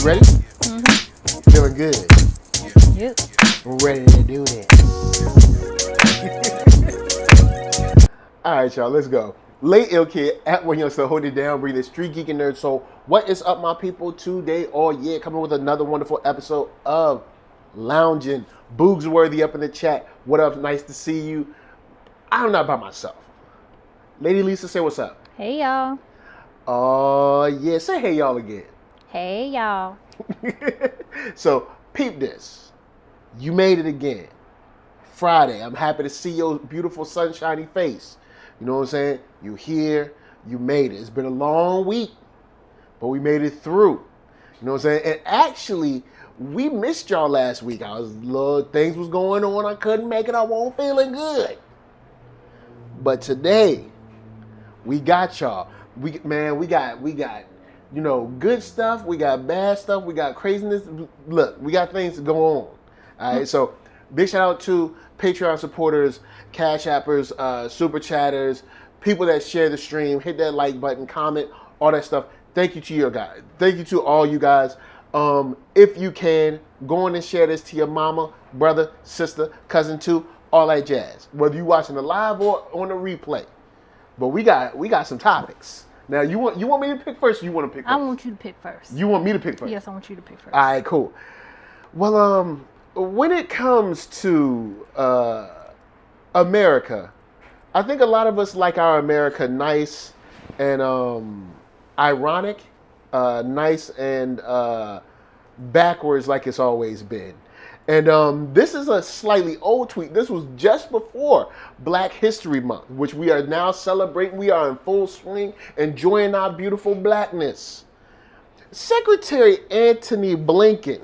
You ready? Mm-hmm. Feeling good. Yep. Ready to do this. All right, y'all, let's go. Late Ill Kid at OneYoungsta, hold it down, breathe it. StreetGeek and NERDSoul. What is up, my people? Today, coming with another wonderful episode of Loungin. Boogsworthy up in the chat. What up? Nice to see you. I'm not by myself. Lady Lisa, say what's up. Hey, y'all. Oh, yeah. Say hey, y'all again. Hey, y'all. So, peep this. You made it again. Friday. I'm happy to see your beautiful sunshiny face. You know what I'm saying? You're here. You made it. It's been a long week, but we made it through. You know what I'm saying? And actually, we missed y'all last week. Things was going on. I couldn't make it. I wasn't feeling good. But today, we got y'all. We got, you know, good stuff. We got bad stuff. We got craziness. Look, we got things to go on. All right, so big shout out to Patreon supporters, Cash Appers, Super Chatters, people that share the stream, hit that like button, comment, all that stuff. Thank you to your guys. Thank you to all you guys. If you can, go on and share this to your mama, brother, sister, cousin too, all that jazz. Whether you watching the live or on the replay. But we got some topics. Now, you want me to pick first or you want to pick first? I want you to pick first. You want me to pick first? Yes, I want you to pick first. All right, cool. Well, when it comes to America, I think a lot of us like our America nice and ironic, nice and backwards like it's always been. And this is a slightly old tweet. This was just before Black History Month, which we are now celebrating. We are in full swing, enjoying our beautiful blackness. Secretary Antony Blinken,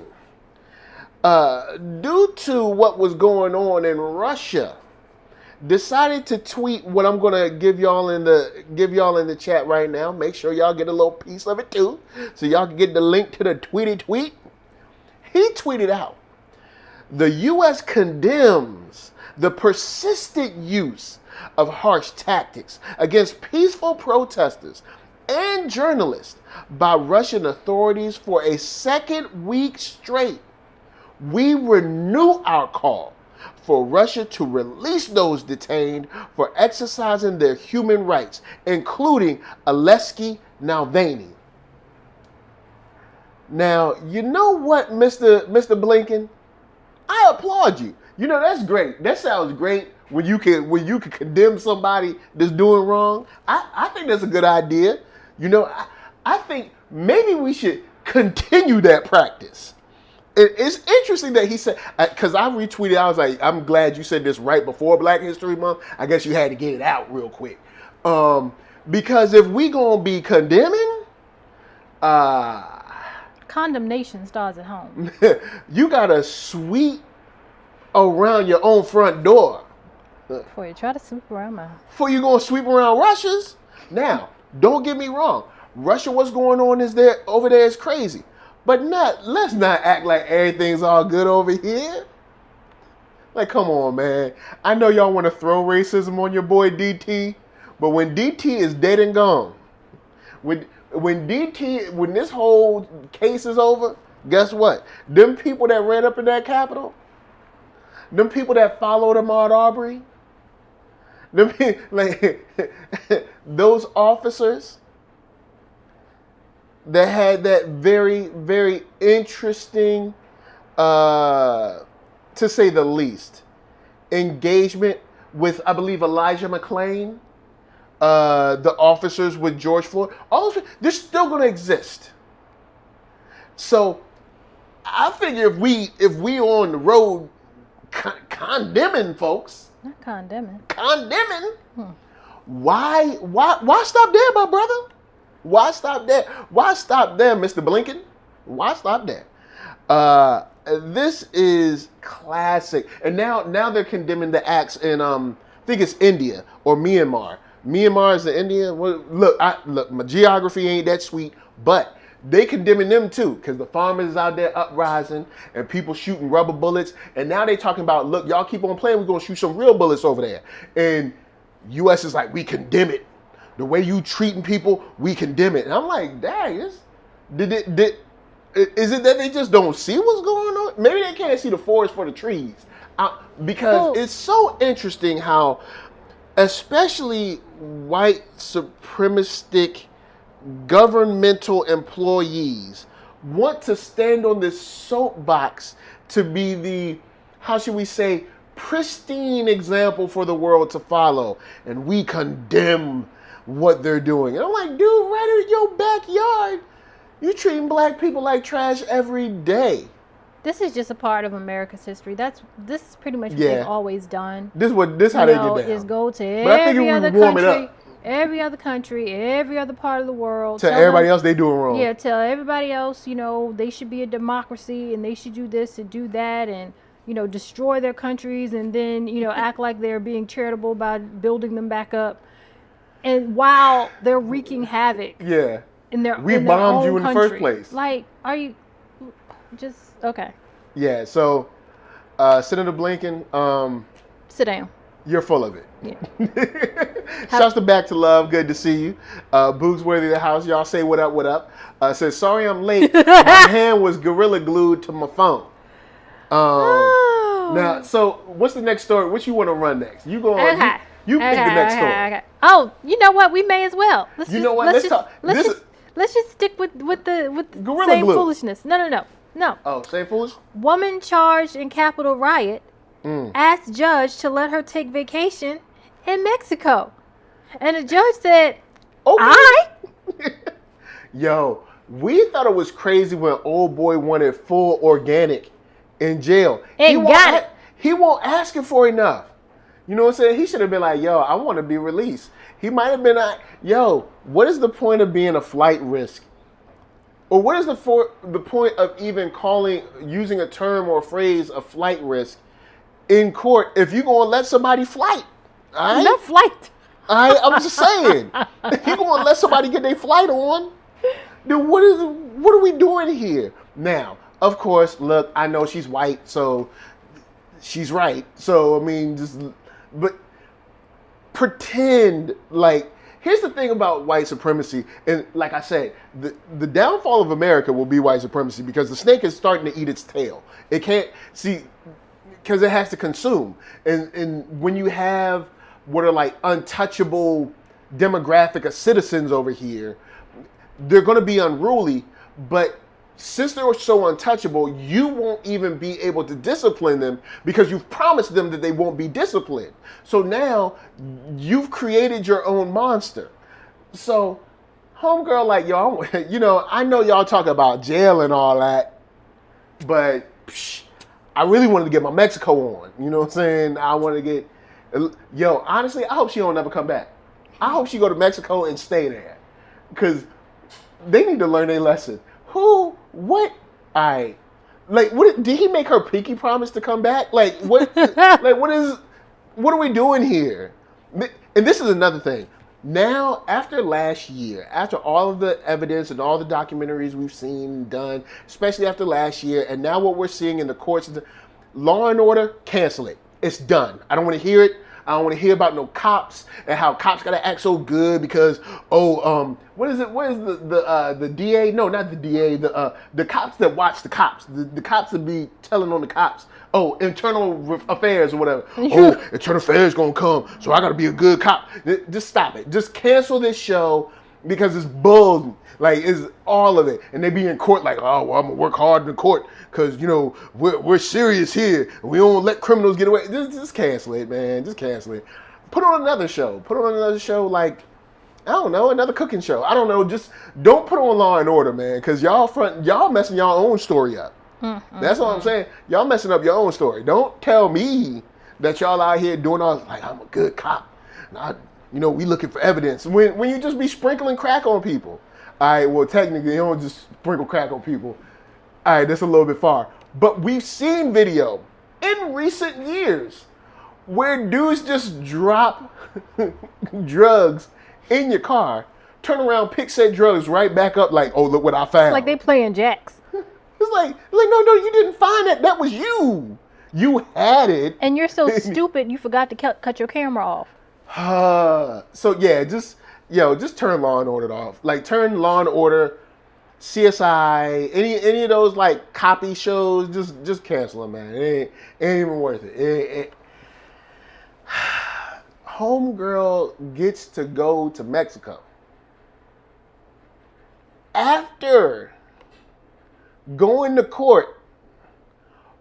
due to what was going on in Russia, decided to tweet what I'm gonna give y'all in the chat right now. Make sure y'all get a little piece of it too, so y'all can get the link to the tweet. He tweeted out, "The U.S. condemns the persistent use of harsh tactics against peaceful protesters and journalists by Russian authorities for a second week straight. We renew our call for Russia to release those detained for exercising their human rights, including Alexei Navalny." Now, you know what, Mr. Blinken? I applaud you. You know, that's great. That sounds great when you can condemn somebody that's doing wrong. I think that's a good idea. You know, I think maybe we should continue that practice. It's interesting that he said, because I retweeted, I was like, I'm glad you said this right before Black History Month. I guess you had to get it out real quick. Because if we gonna be condemning, Condemnation starts at home. you gotta sweep around your own front door. Before you try to sweep around mine. Before you gonna sweep around Russia's. Now, don't get me wrong. Russia, what's going on over there is crazy. But let's not act like everything's all good over here. Like, come on, man. I know y'all want to throw racism on your boy DT, but when DT is dead and gone, when this whole case is over, guess what? Them people that ran up in that Capitol, them people that followed Ahmaud Arbery, those officers that had that very, very interesting, to say the least, engagement with, I believe, Elijah McClain, the officers with George Floyd, all those, they're still going to exist. So I figure if we on the road condemning folks, Not condemning. why stop there, my brother? Why stop there? Why stop there, Mr. Blinken? Why stop there? This is classic. And now they're condemning the acts in I think it's India or Myanmar. Myanmar is in India. Well, look, my geography ain't that sweet, but they condemning them too, because the farmers is out there uprising and people shooting rubber bullets. And now they talking about, look, y'all keep on playing, we're gonna shoot some real bullets over there. And US is like, we condemn it. The way you treating people, we condemn it. And I'm like, dang, Is it that they just don't see what's going on? Maybe they can't see the forest for the trees. Because it's so interesting how, especially white supremacistic governmental employees want to stand on this soapbox to be the, how should we say, pristine example for the world to follow. And we condemn what they're doing. And I'm like, dude, right in your backyard, you treating black people like trash every day. This is just a part of America's history. This is pretty much what they've always done. This how they get down. Is go to every other country, every other part of the world. Tell everybody else they doing wrong. Yeah, tell everybody else, they should be a democracy and they should do this and do that and, destroy their countries and then, act like they're being charitable by building them back up. And while they're wreaking havoc. Yeah. We bombed you in the first place. Like, are you just okay? Yeah. So, Senator Blinken, sit down. You're full of it. Yeah. Shouts to Back to Love. Good to see you. Boogsworthy of the house. Y'all say what up, what up. Says, sorry I'm late. My hand was gorilla glued to my phone. Now, so what's the next story? What you want to run next? You go on. Okay. You pick the next story. Okay. Oh, you know what? We may as well. Let's talk. Let's just stick with the same glue. Foolishness. No. Oh, same foolish? Woman charged in Capitol riot asked judge to let her take vacation in Mexico. And the judge said, okay. Yo, we thought it was crazy when old boy wanted full organic in jail. He won't ask it for enough. You know what I'm saying? He should have been like, yo, I want to be released. He might have been like, yo, what is the point of being a flight risk? Or what is the point of even using a term or a phrase, a flight risk, in court if you're going to let somebody flight? All right? No flight. All right? I'm just saying. If you're going to let somebody get their flight on, then what are we doing here? Now, of course, look, I know she's white, so she's right. So, I mean, but pretend like, here's the thing about white supremacy, and like I said, the downfall of America will be white supremacy because the snake is starting to eat its tail. It can't see because it has to consume, and when you have what are like untouchable demographic of citizens over here, they're going to be unruly. But since they're so untouchable, you won't even be able to discipline them because you've promised them that they won't be disciplined. So now you've created your own monster. So homegirl, like, yo, I know y'all talk about jail and all that, but I really wanted to get my Mexico on. You know what I'm saying? I want to get, honestly, I hope she don't ever come back. I hope she go to Mexico and stay there because they need to learn their lesson. What did he make her pinky promise to come back? Like, what, what are we doing here? And this is another thing. Now, after last year, after all of the evidence and all the documentaries we've seen done, especially after last year, and now what we're seeing in the courts, Law and Order, cancel it. It's done. I don't want to hear it. I don't want to hear about no cops and how cops gotta act so good because what is it? What is the DA? No, not the DA. The cops that watch the cops. The cops that be telling on the cops. Oh, internal affairs or whatever. Oh, internal affairs gonna come, so I gotta be a good cop. Just stop it. Just cancel this show because it's bull. Like, it's all of it. And they be in court like, oh, well, I'm going to work hard in the court because, we're serious here. And we don't let criminals get away. Just cancel it, man. Just cancel it. Put on another show. Put on another show like, I don't know, another cooking show. I don't know. Just don't put on Law and Order, man, because y'all messing y'all own story up. That's what I'm saying. Y'all messing up your own story. Don't tell me that y'all out here doing all, like, I'm a good cop. We looking for evidence. When you just be sprinkling crack on people. All right, well, technically, you don't just sprinkle crack on people. All right, that's a little bit far. But we've seen video in recent years where dudes just drop drugs in your car, turn around, pick said drugs right back up like, oh, look what I found. Like they playing jacks. It's like, no, you didn't find that. That was you. You had it. And you're so stupid, you forgot to cut your camera off. So, yeah, just turn Law and Order off. Like, turn Law and Order CSI, any of those like copy shows, just cancel them, man. It ain't even worth it. Homegirl gets to go to Mexico after going to court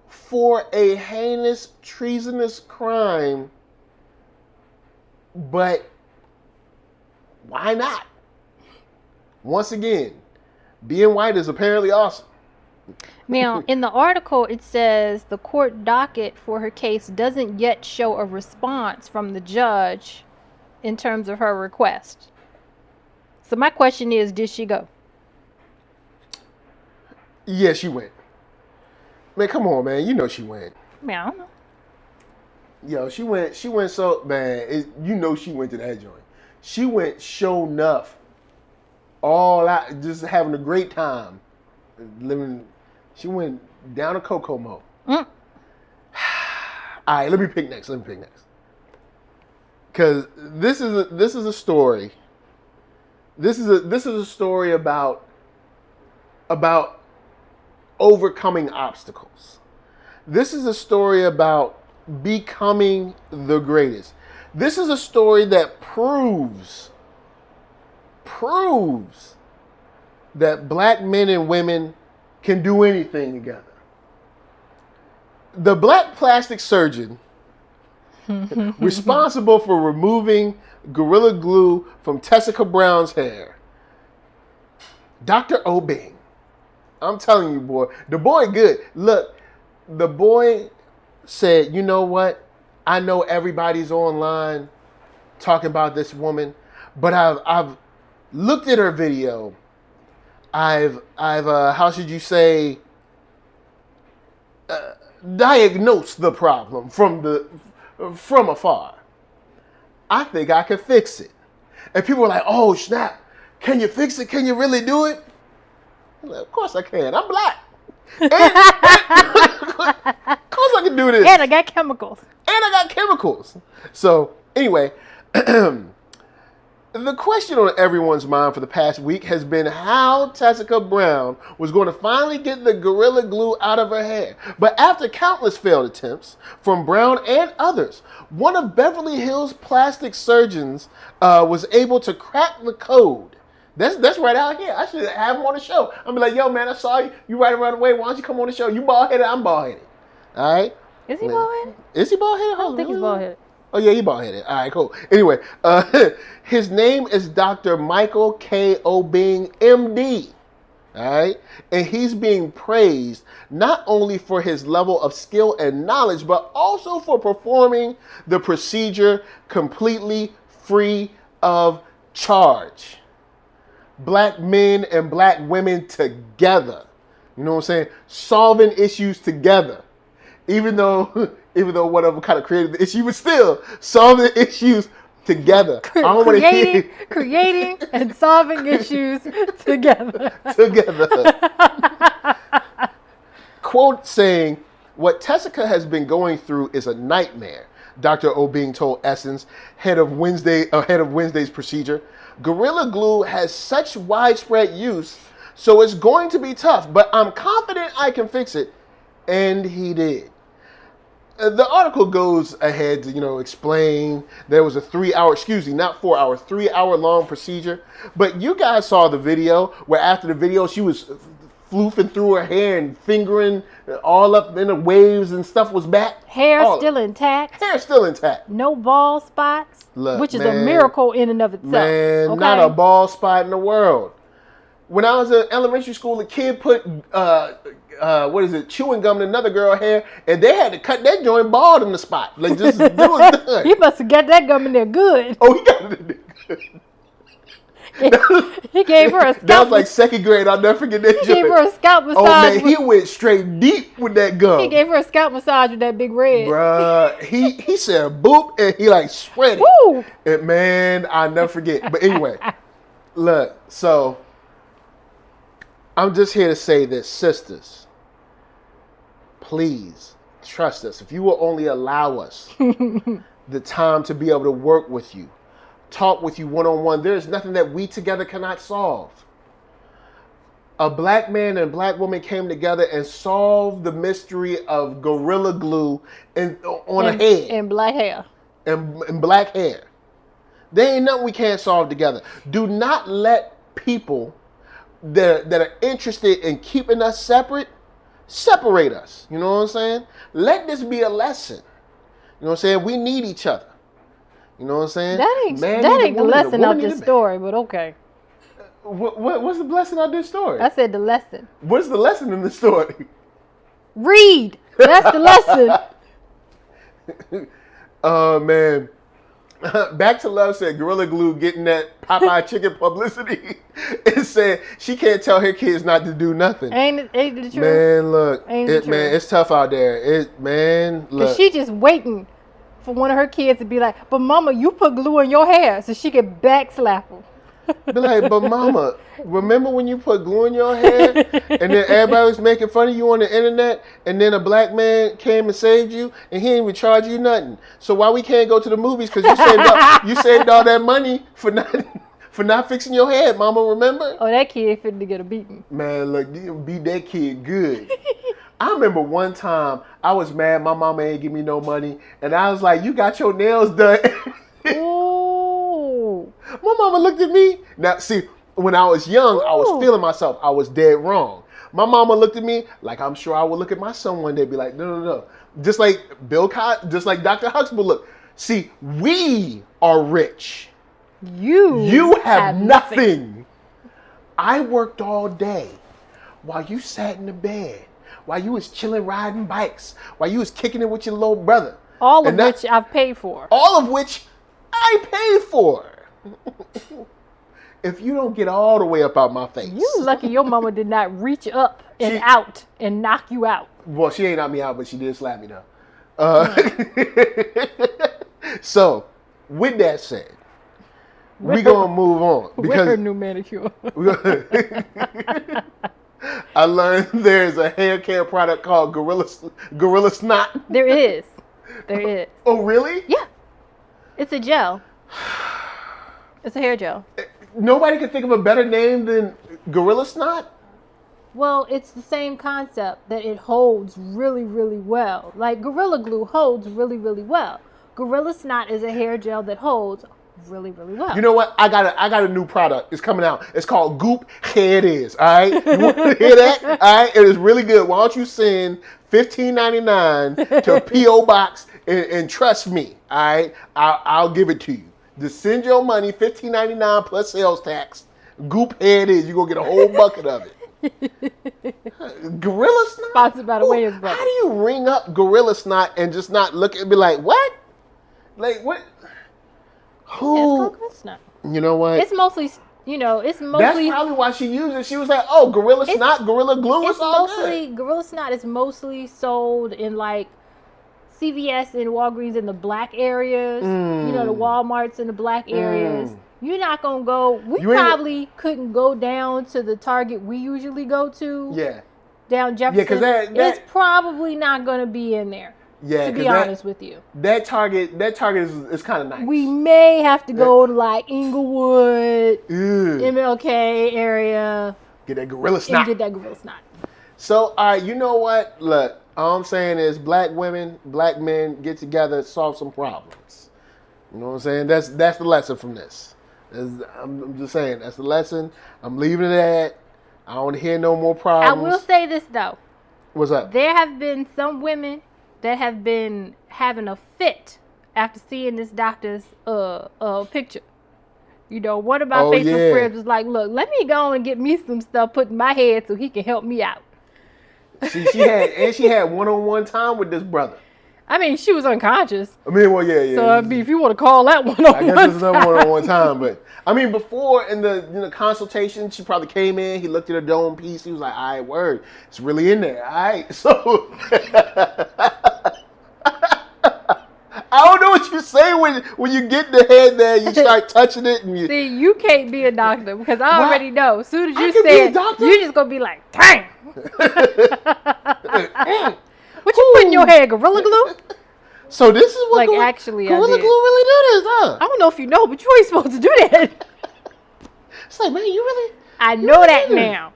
for a heinous, treasonous crime, but why not? Once again, being white is apparently awesome. Now, in the article, it says the court docket for her case doesn't yet show a response from the judge in terms of her request. So my question is, did she go? Yeah, she went. Man, come on, man. You know she went. Man, I don't know. Yo, she went so, man, you know she went to that joint. She went show enough. All out, just having a great time. Living, she went down to Kokomo. All right, let me pick next. Because this is a story. This is a story about overcoming obstacles. This is a story about becoming the greatest. This is a story that proves that black men and women can do anything together. The black plastic surgeon responsible for removing Gorilla Glue from Tessica Brown's hair, Dr. Obing. I'm telling you, boy, the boy good. Look, the boy said, you know what? I know everybody's online talking about this woman, but I've looked at her video. I've how should you say, diagnosed the problem from afar. I think I can fix it. And people were like, oh snap, can you fix it? Can you really do it? I'm like, of course I can. I'm black. Of course I can do this. And I got chemicals. So anyway, the question on everyone's mind for the past week has been how Tessica Brown was going to finally get the Gorilla Glue out of her hair. But after countless failed attempts from Brown and others, one of Beverly Hills plastic surgeons was able to crack the code. That's right out here. I should have him on the show. I'm be like, yo, man, I saw you. You right around the way. Why don't you come on the show? You bald-headed, I'm bald-headed. All right? Is he bald-headed? Is he bald-headed? I don't think he's bald-headed. Oh, yeah, he bald-headed. All right, cool. Anyway, his name is Dr. Michael K. Obing, MD. All right? And he's being praised not only for his level of skill and knowledge, but also for performing the procedure completely free of charge. Black men and black women together. You know what I'm saying? Solving issues together. Even though one of them kind of created the issue, but still solving issues together. Creating and solving issues together. Quote saying, what Tessica has been going through is a nightmare, Dr. Obing told Essence, head of Wednesday's procedure. Gorilla Glue has such widespread use, so it's going to be tough, but I'm confident I can fix it. And he did. The article goes ahead to, explain there was a 3-hour long procedure. But you guys saw the video where after the video, she was floofing through her hair and fingering all up in the waves and stuff was back. Hair still intact. No bald spots. Look, which is a miracle in and of itself. Man, okay? Not a bald spot in the world. When I was in elementary school, a kid put chewing gum in another girl's hair, and they had to cut that joint bald in the spot. Like just it was done. He must have got that gum in there good. Oh, he got it in there good. He gave her a scalp. That was like second grade. I'll never forget that. He gave her a scalp massage. Oh man, he went straight deep with that gum. He gave her a scalp massage with that big red. Bruh, he said boop and he like spread it. Woo! And man, I'll never forget. But anyway, look, so I'm just here to say this, sisters. Please trust us. If you will only allow us the time to be able to work with you, talk with you one-on-one, there is nothing that we together cannot solve. a black man and a black woman came together and solved the mystery of gorilla glue on a head. And black hair. And black hair. There ain't nothing we can't solve together. Do not let people that are interested in keeping us separate us. You know what I'm saying? Let this be a lesson. You know what I'm saying? We need each other. You know what I'm saying? That ain't the lesson of this story, but okay. What's the lesson of this story? I said the lesson. What's the lesson in the story? Read. That's the lesson. Oh, man. Back to Love said Gorilla Glue getting that Popeye chicken publicity. It said she can't tell her kids not to do nothing. Ain't the truth? Man, look. Man, it's tough out there. Look. Cause she just waiting for one of her kids to be like, but mama, you put glue in your hair, so she can backslap them. Be like, but mama, remember when you put glue in your hair and then everybody was making fun of you on the internet and then a black man came and saved you and he didn't even charge you nothing. So why we can't go to the movies? Because you saved all that money for not fixing your head, mama, remember? Oh, that kid finna get a beating. Man, look, you beat that kid good. I remember one time I was mad my mama ain't give me no money and I was like, you got your nails done. Ooh. My mama looked at me. Now, see, when I was young, I was feeling myself. I was dead wrong. My mama looked at me like I'm sure I would look at my son one day and be like, no. Just like just like Dr. Huxtable, look. See, we are rich. You have nothing. I worked all day while you sat in the bed, while you was chilling riding bikes, while you was kicking it with your little brother. All of which I've paid for. All of which I paid for. If you don't get all the way up out my face. You lucky your mama did not reach up and out and knock you out. Well, she ain't knocked me out, but she did slap me though. So, with that said, we're going to move on. With her new manicure. I learned there's a hair care product called Gorilla Snot. There is. Oh, really? Yeah. It's a gel. It's a hair gel. Nobody can think of a better name than Gorilla Snot? Well, it's the same concept that it holds really, really well. Like Gorilla Glue holds really, really well. Gorilla Snot is a hair gel that holds really, really well. You know what? I got a new product. It's coming out. It's called Goop. Here it is. All right? You want to hear that? All right? It is really good. Why don't you send $15.99 to a P.O. Box and trust me. All right? I'll give it to you. Just send your money, $15.99 plus sales tax. Goop, here it is. You're going to get a whole bucket of it. Gorilla Snot? Sponsored by the Wayans Brothers. How do you ring up Gorilla Snot and just not look and be like, what? Like, what? Who? Yeah, it's called Gorilla Snot. You know what? It's mostly, That's probably why she used it. She was like, oh, Gorilla Snot, Gorilla Glue, it's all good. Gorilla Snot is mostly sold in like CVS and Walgreens in the black areas. The Walmarts in the black areas. You're not going to go. We probably couldn't go down to the Target we usually go to. Yeah. Down Jefferson. Yeah, because it's probably not going to be in there. Yeah, to be honest with you. That Target is kind of nice. We may have to go to like Inglewood, MLK area. Get that Gorilla Snot. And get that Gorilla Snot. So, all right, you know what? Look, all I'm saying is black women, black men get together, solve some problems. You know what I'm saying? That's the lesson from this. I'm just saying, that's the lesson. I'm leaving it at. I don't want to hear no more problems. I will say this, though. What's up? There have been some women that have been having a fit after seeing this doctor's picture. One of my Facebook friends was like, look, let me go and get me some stuff put in my head so he can help me out. She had one-on-one time with this brother. I mean, she was unconscious. I mean, well, yeah. So, if you want to call that one-on-one I guess it's another one-on-one time. But, I mean, before in the consultation, she probably came in. He looked at her dome piece. He was like, all right, word. It's really in there. All right. So, I don't know what you say when you get the head there, you start touching it. And See, you can't be a doctor because I already know. As soon as you say it, you're just going to be like, dang. What you put in your hair, Gorilla Glue? So this is what Gorilla Glue really do this, huh? I don't know if you know, but you ain't supposed to do that. It's like, man, you really... I know that now.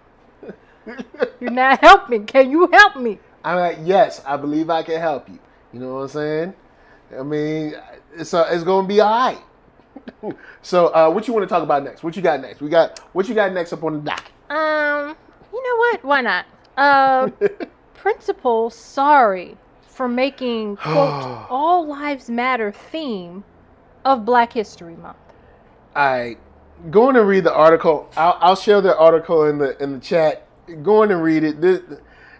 You're not helping. Can you help me? I'm like, yes, I believe I can help you. You know what I'm saying? I mean, it's going to be all right. So, what you want to talk about next? What you got next? What you got next up on the docket? You know what? Why not? Principal sorry for making, quote, All Lives Matter theme of Black History Month. All right. Go on and read the article. I'll share the article in the chat. Go on and read it.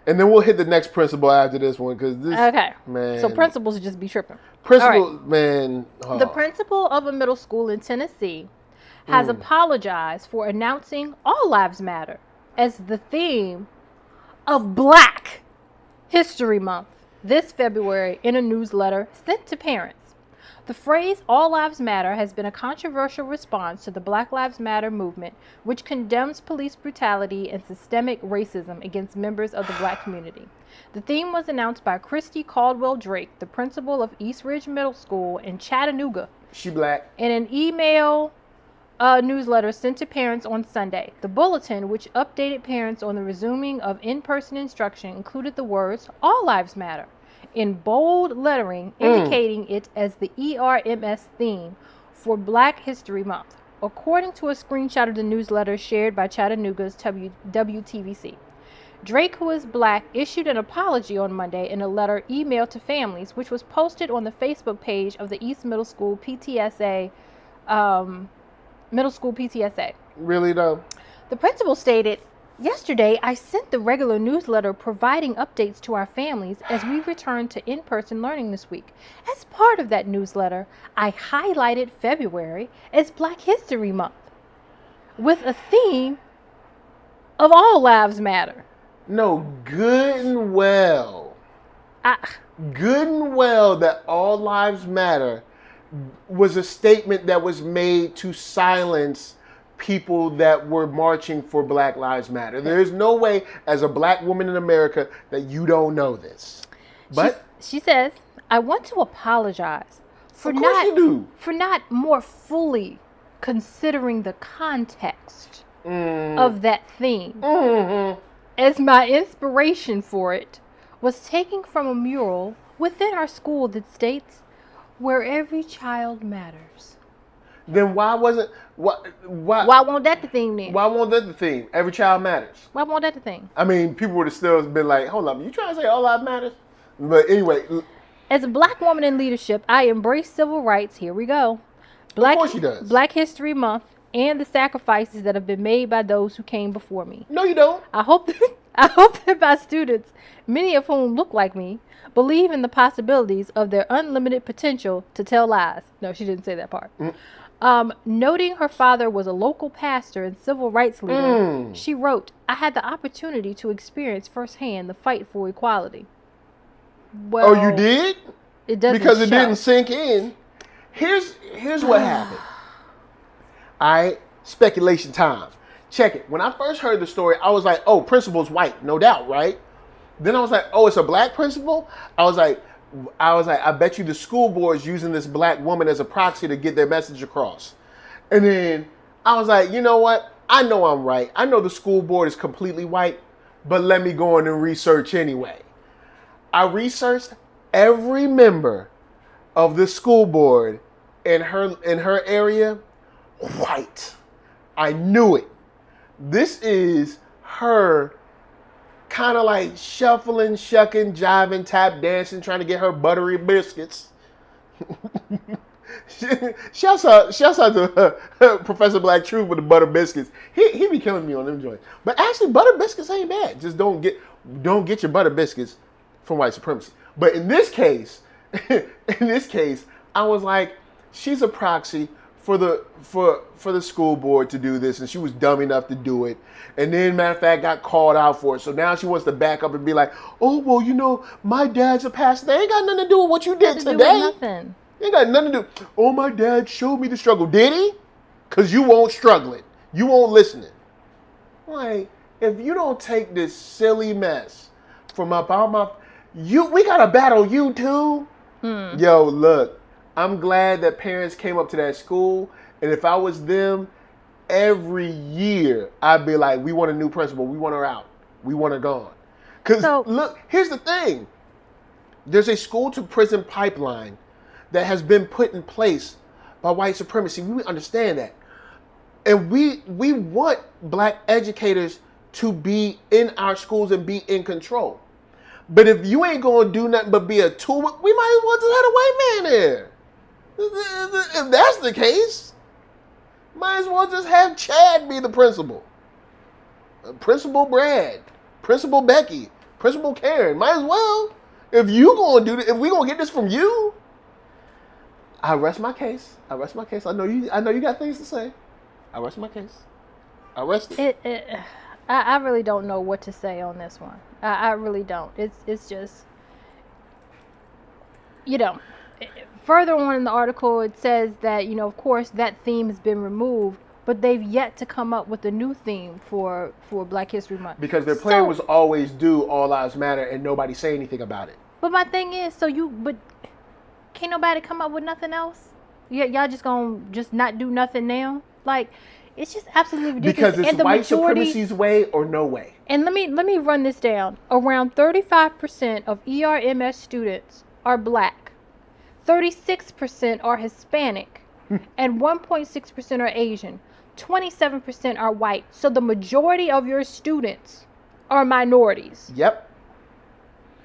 And then we'll hit the next principal after this one. Okay. Man. So principals just be tripping. Principal, right. Man. Oh. The principal of a middle school in Tennessee has apologized for announcing All Lives Matter as the theme of Black History Month this February in a newsletter sent to parents. The phrase All Lives Matter has been a controversial response to the Black Lives Matter movement, which condemns police brutality and systemic racism against members of the Black community. The theme was announced by Christy Caldwell Drake, the principal of East Ridge Middle School in Chattanooga. She Black. In an email newsletter sent to parents on Sunday. The bulletin, which updated parents on the resuming of in-person instruction, included the words All Lives Matter in bold lettering, indicating it as the ERMS theme for Black History Month, according to a screenshot of the newsletter shared by Chattanooga's WTVC. Drake, who is Black, issued an apology on Monday in a letter emailed to families, which was posted on the Facebook page of the East Middle School PTSA. Really, though? The principal stated, Yesterday, I sent the regular newsletter providing updates to our families as we return to in-person learning this week. As part of that newsletter, I highlighted February as Black History Month with a theme of All Lives Matter. No, good and well. Good and well that All Lives Matter was a statement that was made to silence people that were marching for Black Lives Matter. There is no way, as a Black woman in America, that you don't know this. But she says, I want to apologize for not more fully considering the context of that theme, as my inspiration for it was taken from a mural within our school that states, where every child matters. Then why wasn't why won't that the theme then? Why won't that the theme? Every child matters. Why won't that the theme? I mean, people would have still been like, hold up, you trying to say all lives matters? But anyway. As a Black woman in leadership, I embrace civil rights. Here we go. Of course she does. Black History Month and the sacrifices that have been made by those who came before me. No, you don't. I hope that my students, many of whom look like me, believe in the possibilities of their unlimited potential to tell lies. No, she didn't say that part. Noting her father was a local pastor and civil rights leader, she wrote, I had the opportunity to experience firsthand the fight for equality. Well, oh, you did? It doesn't because it show. didn't sink in. Here's what happened. Speculation time. Check it. When I first heard the story, I was like, oh, principal's white, no doubt, right? Then I was like, oh, it's a Black principal? I was like, I bet you the school board is using this Black woman as a proxy to get their message across. And then I was like, you know what? I know I'm right. I know the school board is completely white, but let me go in and research anyway. I researched every member of the school board in her area, white. I knew it. This is her kind of like shuffling, shucking, jiving, tap dancing, trying to get her buttery biscuits. Shouts out to Professor Black Truth with the butter biscuits. He be killing me on them joints. But actually, butter biscuits ain't bad. Just don't get your butter biscuits from white supremacy. But in this case, I was like, she's a proxy for the school board to do this, and she was dumb enough to do it. And then, matter of fact, got called out for it. So now she wants to back up and be like, oh, well, you know, my dad's a pastor. They ain't got nothing to do with what you did today. Nothing. Ain't got nothing to do. Oh, my dad showed me the struggle. Did he? Because you won't struggle it. You won't listen it. Like, if you don't take this silly mess from up out my... we got to battle you too. Yo, look. I'm glad that parents came up to that school, and if I was them, every year I'd be like, we want a new principal, we want her out. We want her gone. Because, So- look, here's the thing. There's a school-to-prison pipeline that has been put in place by white supremacy. We understand that. And we want black educators to be in our schools and be in control. But if you ain't going to do nothing but be a tool, we might as well just have a white man there. If that's the case, might as well just have Chad be the principal. Principal Brad, Principal Becky, Principal Karen. Might as well. If you going to do this, if we going to get this from you, I rest my case. I rest my case. I know you got things to say. I rest my case. I rest it. I really don't know what to say on this one. I really don't. It's just, further on in the article, it says that, of course, that theme has been removed, but they've yet to come up with a new theme for Black History Month. Because their plan was always do All Lives Matter and nobody say anything about it. But my thing is, but can't nobody come up with nothing else? Y'all just gonna just not do nothing now? Like, it's just absolutely ridiculous. Because it's white supremacy's way or no way. And let me run this down. Around 35% of ERMS students are black. 36% are Hispanic. And 1.6% are Asian. 27% are white. So the majority of your students are minorities. Yep.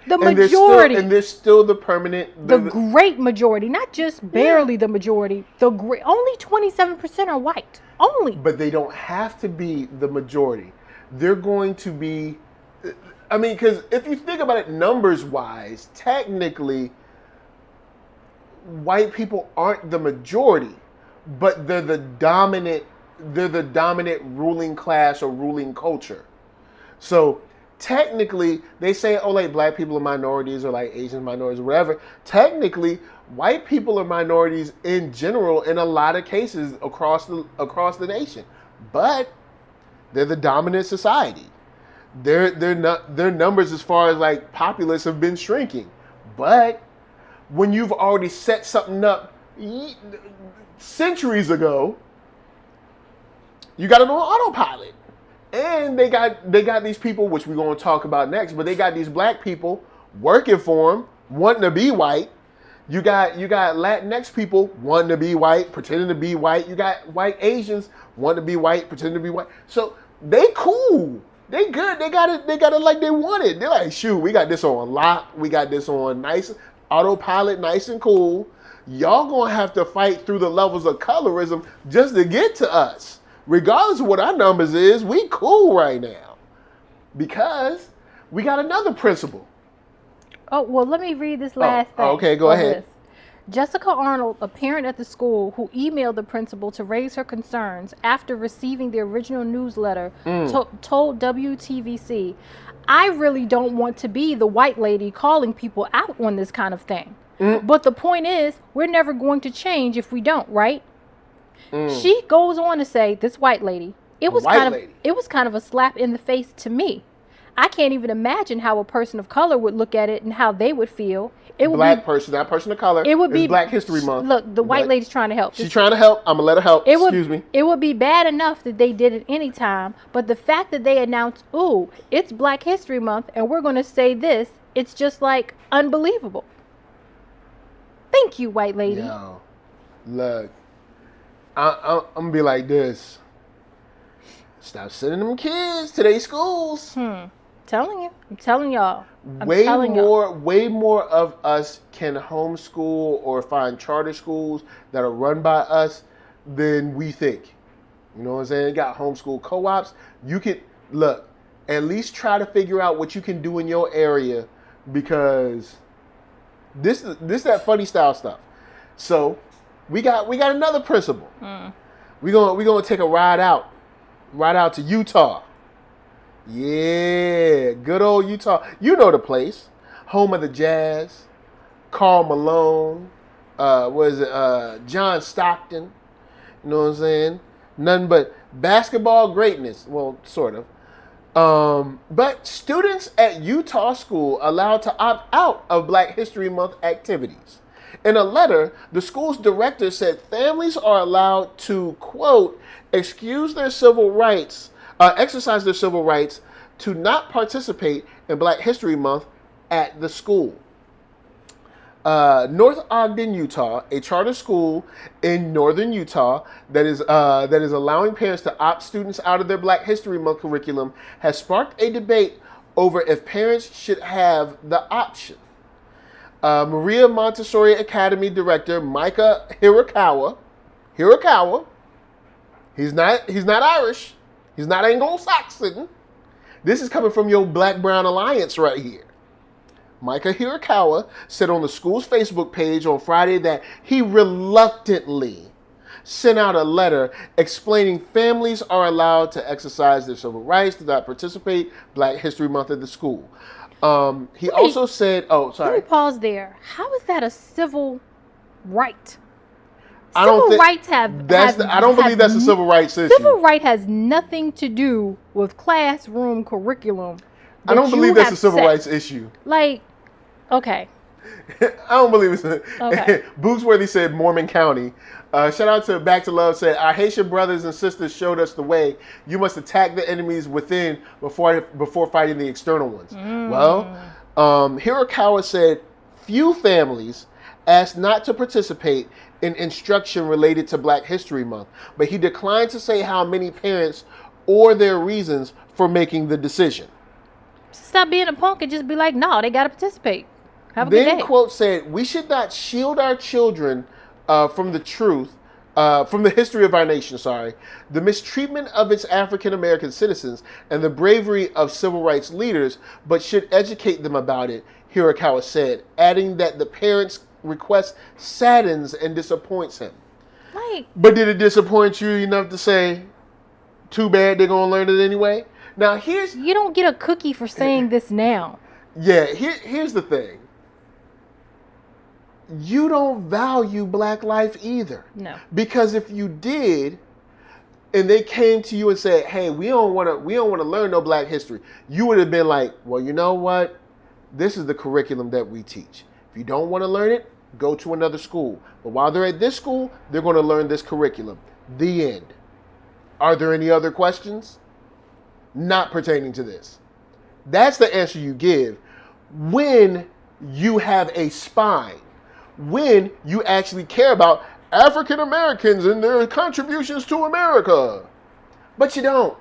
The majority. And there's still the permanent... The great majority. Not just barely the majority. Only 27% are white. Only. But they don't have to be the majority. They're going to be... I mean, because if you think about it numbers-wise, technically, white people aren't the majority, but they're the dominant ruling class or ruling culture. So technically, they say, oh, like black people are minorities or like Asian minorities or whatever. Technically, white people are minorities in general in a lot of cases across the nation. But they're the dominant society. Their numbers as far as like populace have been shrinking. But when you've already set something up centuries ago, you got it on autopilot. And they got these people, which we're going to talk about next, but they got these black people working for them, wanting to be white. You got Latinx people wanting to be white, pretending to be white. You got white Asians wanting to be white, pretending to be white. So they cool. They good. They got it like they want it. They're like, shoot, we got this on lock. We got this on nice autopilot, nice and cool. Y'all gonna have to fight through the levels of colorism just to get to us. Regardless of what our numbers is, we cool right now. Because we got another principle. Oh, well, let me read this last thing. Okay, go ahead. Jessica Arnold, a parent at the school who emailed the principal to raise her concerns after receiving the original newsletter, told WTVC, I really don't want to be the white lady calling people out on this kind of thing. But the point is, we're never going to change if we don't, right? She goes on to say, this white lady, it was kind of a slap in the face to me. I can't even imagine how a person of color would look at it and how they would feel. That person of color. It would be Black History Month. Look, the white lady's trying to help. She's trying to help. I'm gonna let her help. Excuse me. It would be bad enough that they did it any time, but the fact that they announced, "Ooh, it's Black History Month, and we're gonna say this," it's just like unbelievable. Thank you, white lady. Yo, look, I'm gonna be like this. Stop sending them kids to their schools. I'm telling y'all. Way more of us can homeschool or find charter schools that are run by us than we think. You know what I'm saying? They got homeschool co-ops. You can look, at least try to figure out what you can do in your area, because this that funny style stuff. So we got another principle. We're gonna take a ride out to Utah. Yeah, good old Utah. You know the place. Home of the Jazz. Karl Malone. John Stockton. You know what I'm saying? Nothing but basketball greatness. Well, sort of. But students at Utah school allowed to opt out of Black History Month activities. In a letter, the school's director said families are allowed to, quote, exercise their civil rights to not participate in Black History Month at the school. North Ogden, Utah, a charter school in northern Utah that is allowing parents to opt students out of their Black History Month curriculum, has sparked a debate over if parents should have the option. Maria Montessori Academy director Micah Hirokawa, he's not Irish, he's not Anglo-Saxon. This is coming from your Black-Brown Alliance right here. Micah Hirokawa said on the school's Facebook page on Friday that he reluctantly sent out a letter explaining families are allowed to exercise their civil rights to not participate Black History Month at the school. He also said, Let me pause there. How is that a civil right? I don't Civil rights have I don't believe that's a civil rights issue. Civil right has nothing to do with classroom curriculum. I don't believe that's a civil rights issue. Like, okay. I don't believe it's okay. Booksworthy said Mormon County. Shout out to Back to Love said, our Haitian brothers and sisters showed us the way. You must attack the enemies within before fighting the external ones. Well, Hirokawa said few families asked not to participate in instruction related to Black History Month, but he declined to say how many parents or their reasons for making the decision. Stop being a punk and just be like, no, they got to participate. Have a good day. Then, quote, said, we should not shield our children from the truth, from the history of our nation, the mistreatment of its African-American citizens, and the bravery of civil rights leaders, but should educate them about it, Hirokawa said, adding that the parents' request saddens and disappoints him. But did it disappoint you enough to say, too bad they're going to learn it anyway? Now, you don't get a cookie for saying this now. Yeah, here's the thing. You don't value Black life either. No. Because if you did, and they came to you and said, "Hey, we don't want to learn no Black history," you would have been like, "Well, you know what? This is the curriculum that we teach. If you don't want to learn it, go to another school. But while they're at this school, they're going to learn this curriculum." The end. Are there any other questions? Not pertaining to this. That's the answer you give when you have a spine. When you actually care about African Americans and their contributions to America. But you don't.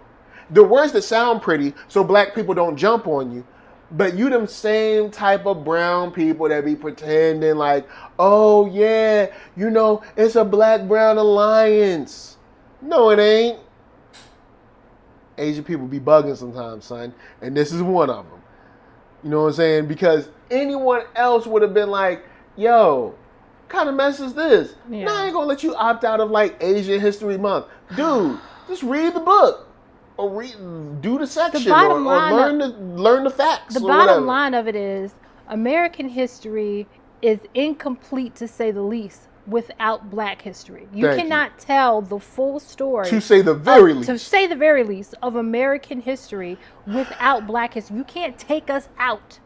The words that sound pretty so Black people don't jump on you, but you them same type of brown people that be pretending like, oh yeah, it's a Black-Brown alliance. No, it ain't. Asian people be bugging sometimes, son, and this is one of them. You know what I'm saying? Because anyone else would have been like, yo, kind of mess is this? Yeah. Nah, I ain't gonna let you opt out of like Asian History Month. Dude, just read the book. Or do the section. Or learn the facts. The bottom line of it is American history is incomplete, to say the least, without Black history. You cannot tell the full story. To say the very least. To say the very least of American history without Black history. You can't take us out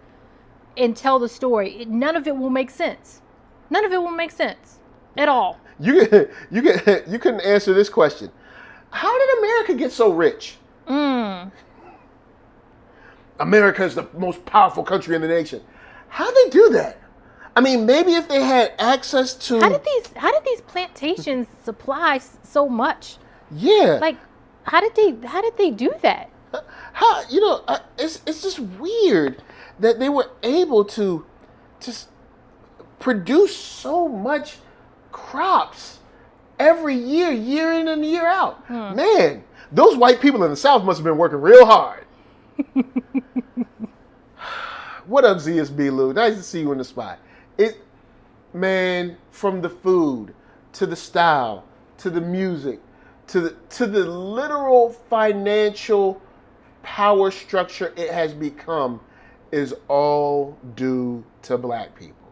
and tell the story. None of it will make sense. None of it will make sense at all. You couldn't answer this question. How did America get so rich? America is the most powerful country in the nation. How did they do that? I mean, maybe if they had access to... How did these plantations supply so much? Yeah. Like, how did they do that? How, it's just weird that they were able to just produce so much crops every year in and year out. Man, those white people in the South must have been working real hard. What up, ZSB Lou? Nice to see you in the spot. Man, from the food to the style to the music to the literal financial power structure it has become is all due to Black people.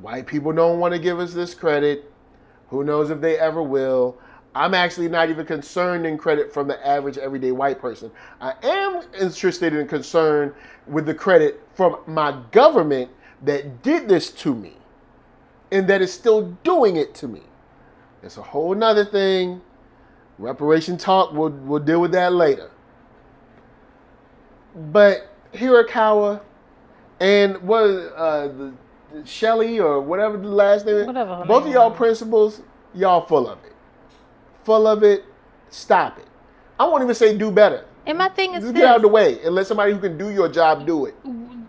White people don't want to give us this credit. Who knows if they ever will. I'm actually not even concerned in credit from the average everyday white person. I am interested and concerned with the credit from my government that did this to me and that is still doing it to me. It's a whole nother thing. Reparation talk, we'll deal with that later. But Hirokawa and what the Shelly or whatever the last name is, Whatever her both of name y'all is. principals, y'all full of it. Full of it. Stop it. I won't even say do better. And my thing is Just this. get out of the way and let somebody who can do your job do it.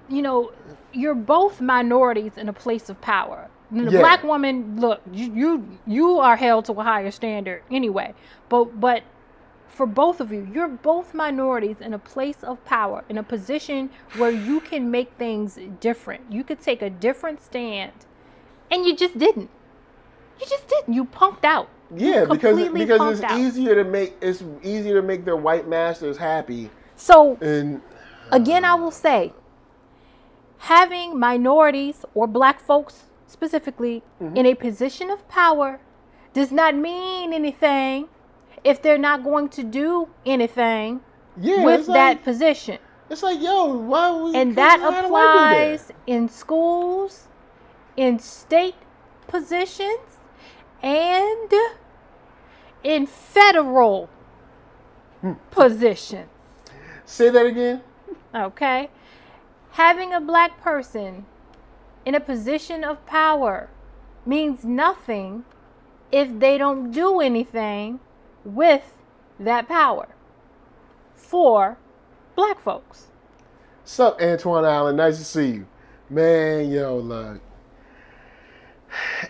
You know, you're both minorities in a place of power. The Yeah. black woman, look, you are held to a higher standard anyway. But for both of you, you're both minorities in a place of power, in a position where you can make things different. You could take a different stand, and you just didn't. You just didn't. You punked out. Yeah, You because completely it's punked out. easier to make their white masters happy. So And again, I will say, having minorities or black folks specifically in a position of power does not mean anything if they're not going to do anything with that position. It's like, yo, why would And that applies in schools, in state positions, and in federal positions. Say that again? Okay? Having a black person in a position of power means nothing if they don't do anything with that power for black folks. Sup, Antoine Allen? Nice to see you. Man, yo, look.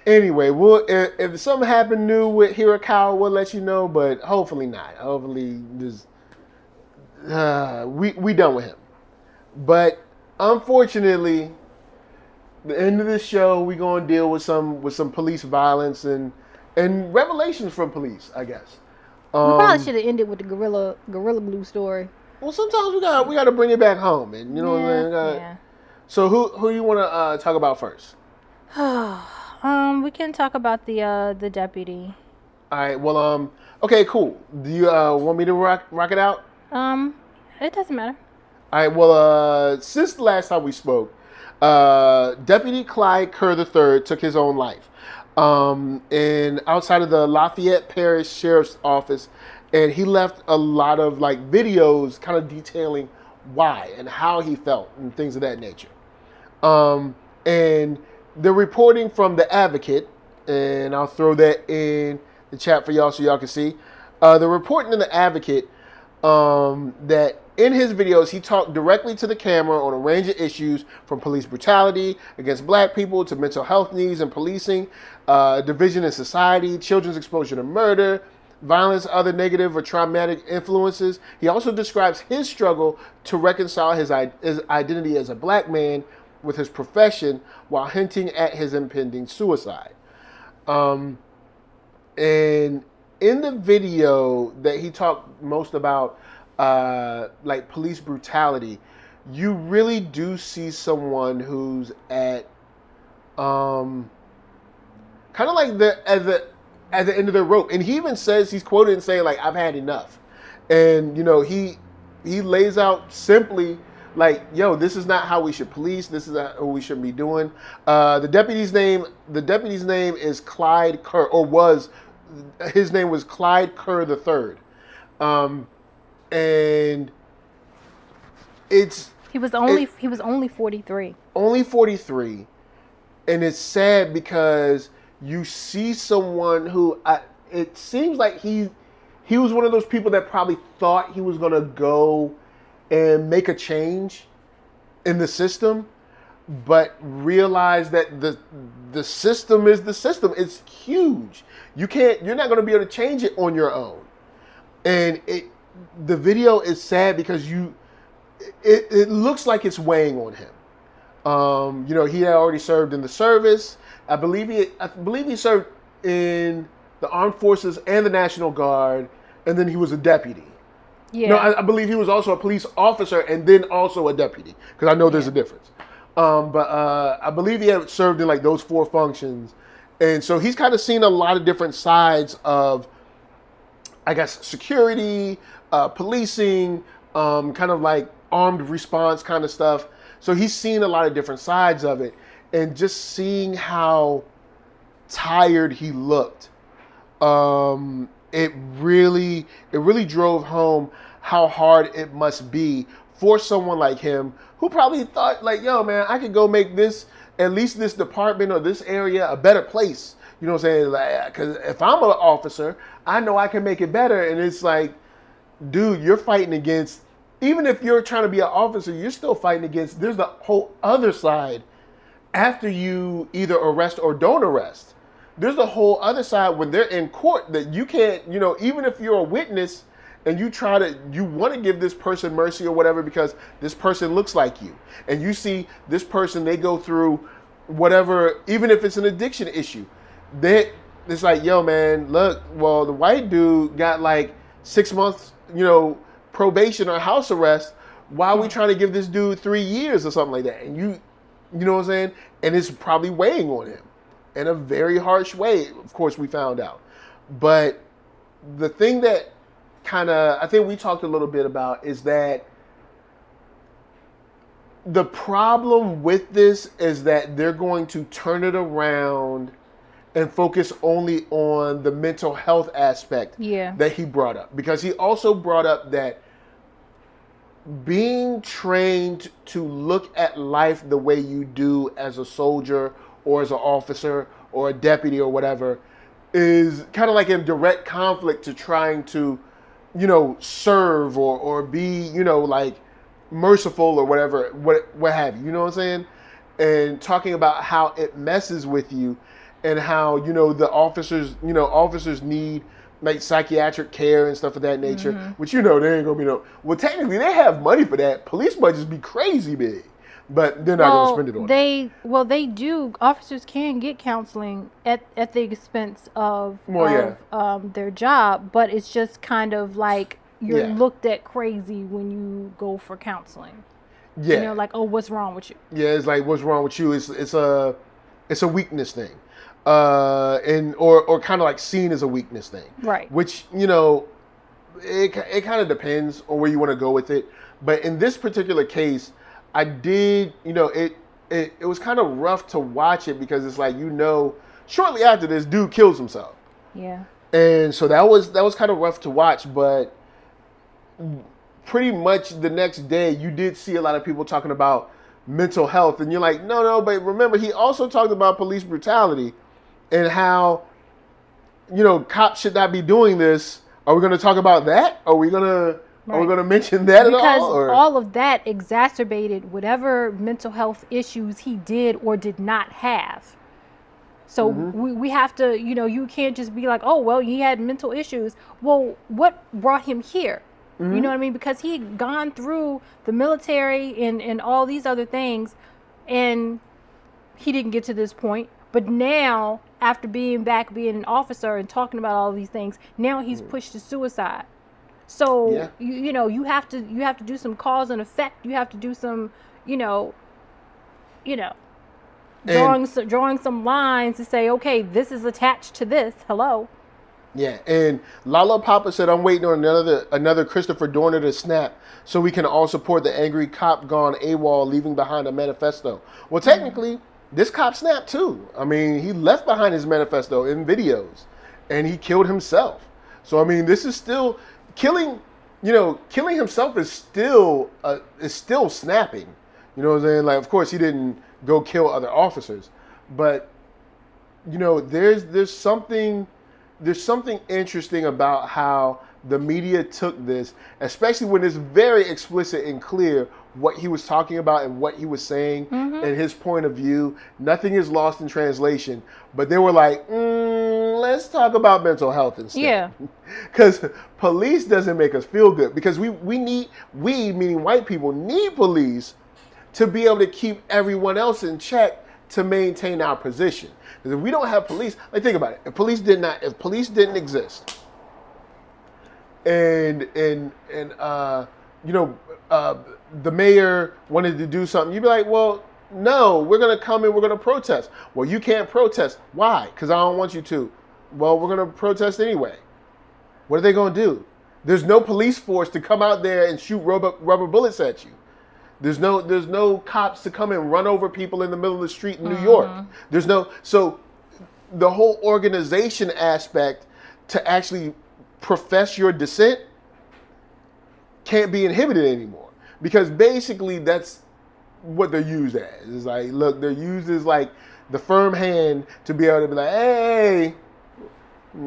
Anyway, if something happened new with Hirokawa, we'll let you know, but hopefully not. Hopefully, just we done with him. But unfortunately, the end of this show, we're gonna deal with some police violence and revelations from police, I guess. We probably should have ended with the gorilla glue story. Well, sometimes we got to bring it back home, and you know what I'm saying. Yeah. So who you want to talk about first? We can talk about the deputy. All right. Well, okay, cool. Do you want me to rock it out? It doesn't matter. All right. Well, since the last time we spoke, Deputy Clyde Kerr III took his own life, and outside of the Lafayette Parish Sheriff's Office, and he left a lot of like videos, kind of detailing why and how he felt and things of that nature. And the reporting from the Advocate, and I'll throw that in the chat for y'all so y'all can see. The reporting in the Advocate that in his videos he talked directly to the camera on a range of issues from police brutality against black people to mental health needs and policing, division in society, children's exposure to murder, violence, other negative or traumatic influences. He also describes his struggle to reconcile his identity as a black man with his profession while hinting at his impending suicide. And in the video that he talked most about, like police brutality, you really do see someone who's at kind of like at the end of the rope. And he even says, he's quoted and saying like, I've had enough. And you know, he lays out simply like, yo, this is not how we should police. This is not what we should be doing. The deputy's name is Clyde Kerr, his name was Clyde Kerr III. And he was only 43. Only 43. And it's sad because you see someone who, it seems like he was one of those people that probably thought he was going to go and make a change in the system, but realized that the system is the system. It's huge. You're not going to be able to change it on your own. And the video is sad because it looks like it's weighing on him. You know, he had already served in the service. I believe he served in the Armed Forces and the National Guard, and then he was a deputy. Yeah. No, I believe he was also a police officer and then also a deputy, because I know there's a difference. But I believe he had served in like those 4 functions, and so he's kind of seen a lot of different sides of, I guess, security, policing, kind of like armed response kind of stuff. So he's seen a lot of different sides of it, and just seeing how tired he looked, it really drove home how hard it must be for someone like him who probably thought like, yo, man, I could go make this, at least this department or this area, a better place. You know what I'm saying? Like, because if I'm an officer, I know I can make it better. And it's like, dude, you're fighting against, even if you're trying to be an officer, you're still fighting against, there's the whole other side after you either arrest or don't arrest. There's the whole other side when they're in court that you can't, you know, even if you're a witness and you want to give this person mercy or whatever because this person looks like you. And you see this person, they go through whatever, even if it's an addiction issue. It's like, yo, man, look, well, the white dude got like 6 months, you know, probation or house arrest. Why are we trying to give this dude 3 years or something like that? And you know what I'm saying? And it's probably weighing on him in a very harsh way, of course, we found out. But the thing that I think we talked a little bit about is that the problem with this is that they're going to turn it around and focus only on the mental health aspect that he brought up. Because he also brought up that being trained to look at life the way you do as a soldier or as an officer or a deputy or whatever is kind of like in direct conflict to trying to, you know, serve or be, you know, like merciful or whatever, what have you, you know what I'm saying? And talking about how it messes with you and how, you know, the officers need like psychiatric care and stuff of that nature, which, you know, they ain't gonna be well, technically they have money for that. Police budgets be crazy big, but they're not gonna spend it on that. They do. Officers can get counseling at the expense of their job, but it's just kind of like you're looked at crazy when you go for counseling. Yeah. You know, like, oh, what's wrong with you? Yeah, it's like, what's wrong with you? It's a weakness thing. Or kind of like seen as a weakness thing. Right. Which, you know, it kind of depends on where you want to go with it. But in this particular case, I did, you know, it was kind of rough to watch it because it's like, you know, shortly after this dude kills himself. Yeah. And so that was kind of rough to watch, but pretty much the next day you did see a lot of people talking about mental health, and you're like, no, but remember, he also talked about police brutality and how, you know, cops should not be doing this. Are we going to talk about that? Are we going to mention that at all? Because all of that exacerbated whatever mental health issues he did or did not have. So we have to, you know, you can't just be like, oh, well, he had mental issues. Well, what brought him here? You know what I mean? Because he had gone through the military and all these other things, and he didn't get to this point. But now, after being an officer and talking about all these things, now he's pushed to suicide. So you know, you have to do some cause and effect. You have to do some, drawing some lines to say, okay, this is attached to this. Hello. Yeah, and Lala Papa said, I'm waiting on another Christopher Dorner to snap so we can all support the angry cop gone AWOL leaving behind a manifesto. Well, technically, this cop snapped too. I mean, he left behind his manifesto in videos, and he killed himself. So, I mean, this is still killing himself is still snapping. You know what I'm saying? Like, of course, he didn't go kill other officers, but, you know, there's something interesting about how the media took this, especially when it's very explicit and clear what he was talking about and what he was saying and his point of view. Nothing is lost in translation, but they were like, let's talk about mental health instead. Yeah. Because police doesn't make us feel good, because we meaning white people need police to be able to keep everyone else in check to maintain our position. Because if we don't have police, like, think about it. If police didn't exist, and the mayor wanted to do something, you'd be like, well, no, we're gonna come and we're gonna protest. Well, you can't protest. Why? Because I don't want you to. Well, we're gonna protest anyway. What are they gonna do? There's no police force to come out there and shoot rubber bullets at you. There's no cops to come and run over people in the middle of the street in New York. So the whole organization aspect to actually profess your dissent can't be inhibited anymore. Because basically that's what they're used as. It's like, look, they're used as like the firm hand to be able to be like, hey,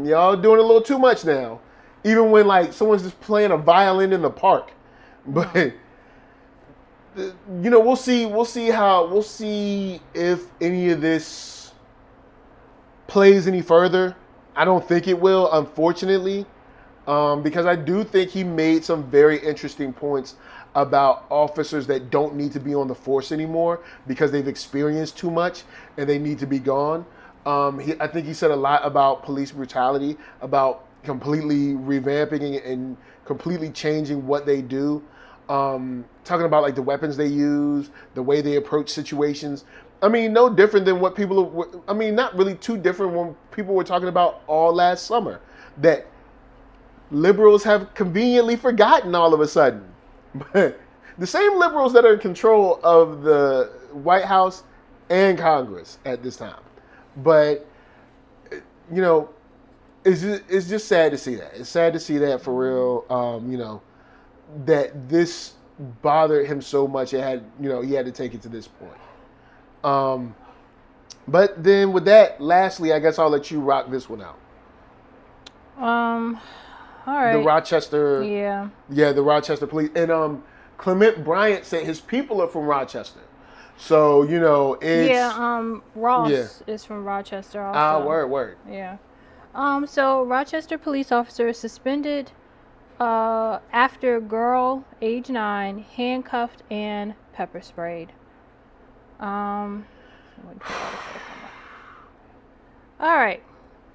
y'all doing a little too much now. Even when like someone's just playing a violin in the park. But we'll see if any of this plays any further. I don't think it will, unfortunately. Because I do think he made some very interesting points about officers that don't need to be on the force anymore because they've experienced too much and they need to be gone. I think he said a lot about police brutality, about completely revamping and completely changing what they do. Talking about like the weapons they use, the way they approach situations. I mean, no different than what not really too different when people were talking about all last summer. That liberals have conveniently forgotten all of a sudden. But the same liberals that are in control of the White House and Congress at this time. But, it's just sad to see that. It's sad to see that for real, that this bothered him so much. He had to take it to this point. But then with that, lastly, I guess I'll let you rock this one out. All right. The Rochester. Yeah. Yeah, the Rochester police. And Clement Bryant said his people are from Rochester. So, it's... Yeah, Ross is from Rochester also. Word. Yeah. So Rochester police officer is suspended after girl, age 9, handcuffed and pepper sprayed. All right.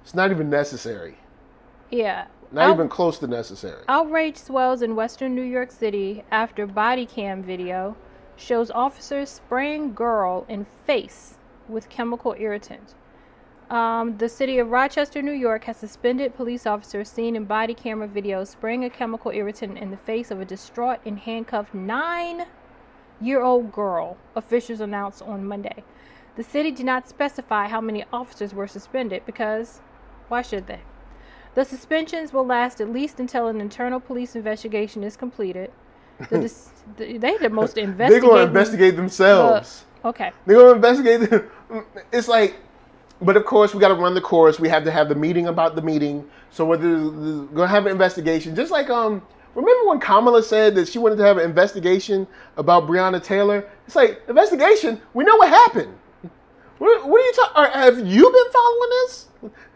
It's not even necessary. Yeah. Not even close to necessary. Outrage swells in western New York City after body cam video shows officers spraying girl in face with chemical irritant. The city of Rochester, New York has suspended police officers seen in body camera videos spraying a chemical irritant in the face of a distraught and handcuffed 9-year-old girl, officials announced on Monday. The city did not specify how many officers were suspended because why should they? The suspensions will last at least until an internal police investigation is completed. They the most investigating. They're going to investigate themselves. Okay. They're going to investigate them. It's like, but of course we got to run the course. We have to have the meeting about the meeting. So we're going to have an investigation. Just like, remember when Kamala said that she wanted to have an investigation about Breonna Taylor? It's like, investigation? We know what happened. What are you talking? Have you been following this?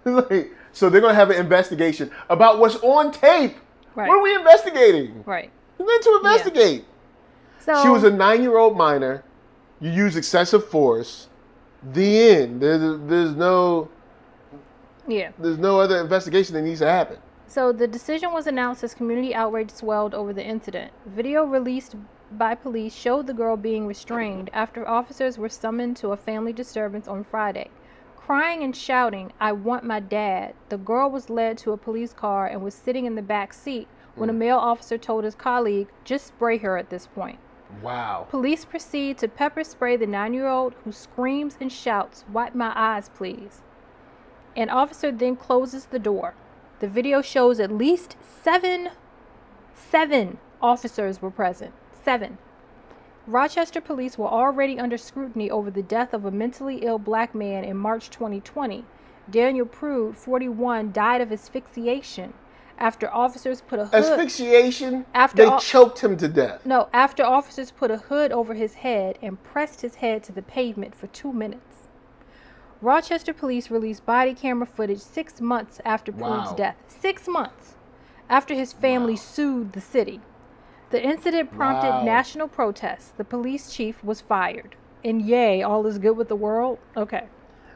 Like, so they're going to have an investigation about what's on tape. Right. What are we investigating? Right. We're meant to investigate. Yeah. So, she was a 9-year-old minor. You use excessive force. The end. There's no other investigation that needs to happen. So the decision was announced as community outrage swelled over the incident. Video released by police showed the girl being restrained after officers were summoned to a family disturbance on Friday. Crying and shouting, "I want my dad," the girl was led to a police car and was sitting in the back seat when a male officer told his colleague, "Just spray her at this point." Wow. Police proceed to pepper spray the 9-year-old who screams and shouts, "Wipe my eyes, please." An officer then closes the door. The video shows at least seven officers were present. 7. Rochester police were already under scrutiny over the death of a mentally ill black man in March 2020. Daniel Prude, 41, died of asphyxiation after officers put a hood... Asphyxiation? They choked him to death. No, after officers put a hood over his head and pressed his head to the pavement for 2 minutes. Rochester police released body camera footage 6 months after Prude's death. 6 months after his family sued the city. The incident prompted national protests. The police chief was fired. And yay, all is good with the world? Okay.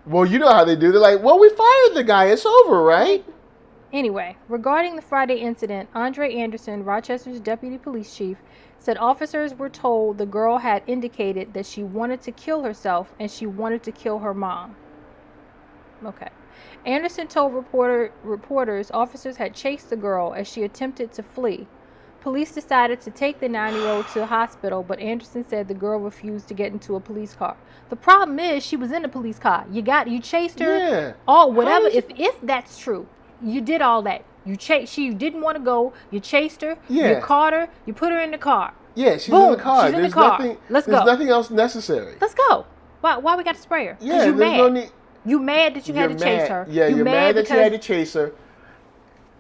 Well, you know how they do. They're like, well, we fired the guy. It's over, right? Anyway, regarding the Friday incident, Andre Anderson, Rochester's deputy police chief, said officers were told the girl had indicated that she wanted to kill herself and she wanted to kill her mom. Okay. Anderson told reporters officers had chased the girl as she attempted to flee. Police decided to take the 9-year-old to the hospital, but Anderson said the girl refused to get into a police car. The problem is she was in a police car. You chased her. Yeah. Whatever. If that's true, you did all that. She didn't want to go. You chased her. Yeah. You caught her. You put her in the car. Yeah, she's Boom, in the car. she's in There's the car. nothing. Let's there's go. nothing else necessary. Let's go. Why we got to spray her? Yeah, you there's mad. no need. You mad that you had to chase her. Yeah, you're mad that you because had to chase her.